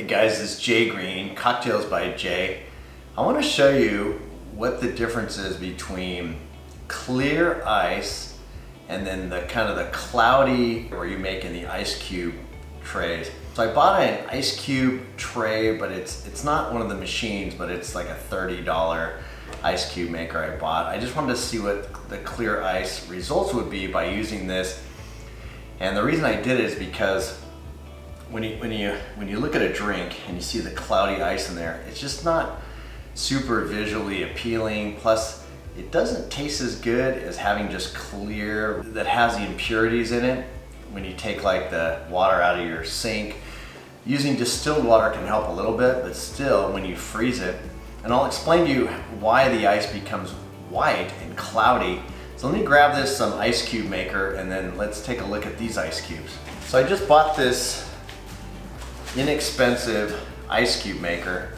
guys, it's Jay Green, Cocktails by Jay. I want to show you what the difference is between clear ice and then the kind of the cloudy where you make in the ice cube trays. So I bought an ice cube tray, but it's not one of the machines, but it's like a $30 ice cube maker I bought. I just wanted to see what the clear ice results would be by using this. And the reason I did it is because when you look at a drink and you see the cloudy ice in there, it's just not super visually appealing. Plus, it doesn't taste as good as having just clear that has the impurities in it. When you take like the water out of your sink, using distilled water can help a little bit, but still when you freeze it, and I'll explain to you why the ice becomes white and cloudy. So let me grab this ice cube maker and then let's take a look at these ice cubes. So I just bought this inexpensive ice cube maker.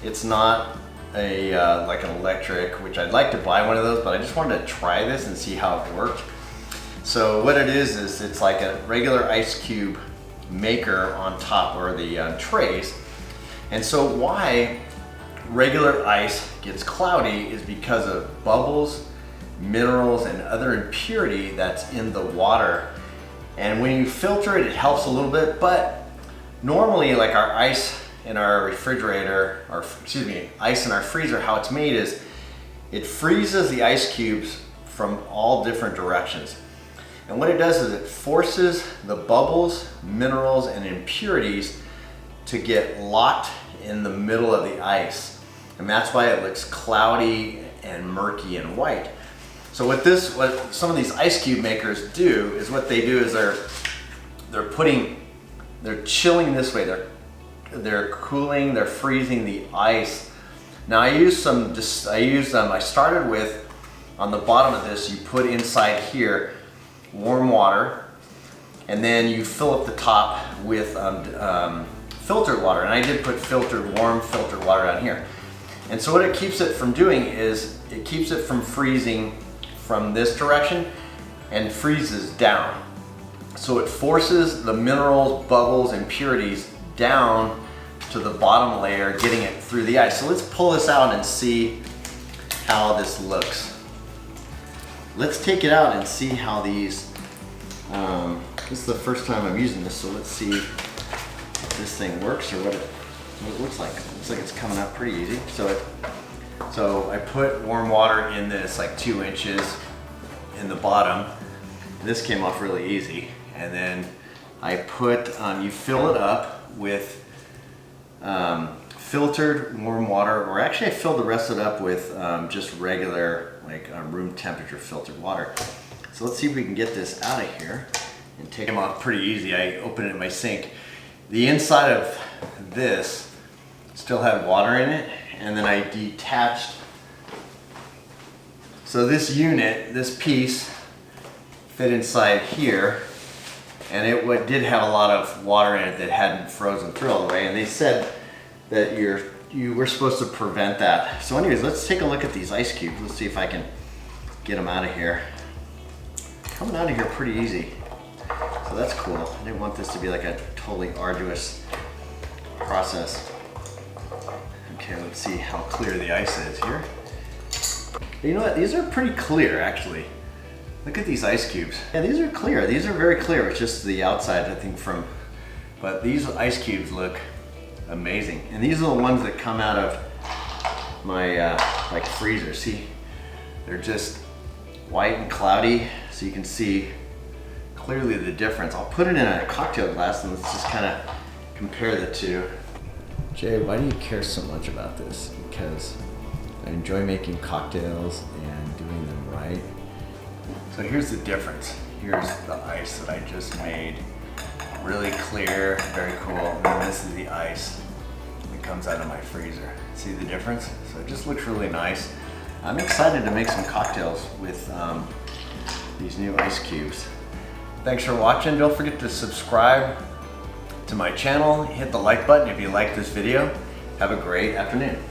It's not a like an electric, which I'd like to buy one of those, but I just wanted to try this and see how it worked. So what it is it's like a regular ice cube maker on top, or the trays. And so why regular ice gets cloudy is because of bubbles, minerals, and other impurity that's in the water. And when you filter it, it helps a little bit, but normally, like our ice in our refrigerator, or excuse me, ice in our freezer, how it's made is it freezes the ice cubes from all different directions. And what it does is it forces the bubbles, minerals, and impurities to get locked in the middle of the ice. And that's why it looks cloudy and murky and white. So what some of these ice cube makers do is what they do is they're chilling this way. They're cooling, they're freezing the ice. Now I started with, on the bottom of this, you put inside here warm water, and then you fill up the top with filtered water. And I did put warm filtered water down here. And so what it keeps it from doing is it keeps it from freezing from this direction and freezes down. So it forces the minerals, bubbles, impurities down to the bottom layer, getting it through the ice. So let's pull this out and see how this looks. Let's take it out and see how these, this is the first time I'm using this, so let's see if this thing works or what it looks like. It looks like it's coming out pretty easy. So I put warm water in this, like 2 inches in the bottom. This came off really easy. And then I put, you fill it up with filtered warm water, or actually I filled the rest of it up with just regular, like room temperature filtered water. So let's see if we can get this out of here and take them off pretty easy. I opened it in my sink. The inside of this still had water in it, and then I detached. So this unit, this piece, fit inside here. And it did have a lot of water in it that hadn't frozen through all the way, and they said that you were supposed to prevent that. So anyways, let's take a look at these ice cubes. Let's see if I can get them out of here. Coming out of here pretty easy. So that's cool. I didn't want this to be like a totally arduous process. Okay, let's see how clear the ice is here. You know what? These are pretty clear, actually. Look at these ice cubes. Yeah, these are clear. These are very clear. It's just the outside, I think, but these ice cubes look amazing. And these are the ones that come out of my like freezer. See, they're just white and cloudy, so you can see clearly the difference. I'll put it in a cocktail glass and let's just kind of compare the two. Jay, why do you care so much about this? Because I enjoy making cocktails and doing them right. So here's the difference. Here's the ice that I just made. Really clear, very cool. And then this is the ice that comes out of my freezer. See the difference? So it just looks really nice. I'm excited to make some cocktails with these new ice cubes. Thanks for watching. Don't forget to subscribe to my channel. Hit the like button if you like this video. Have a great afternoon.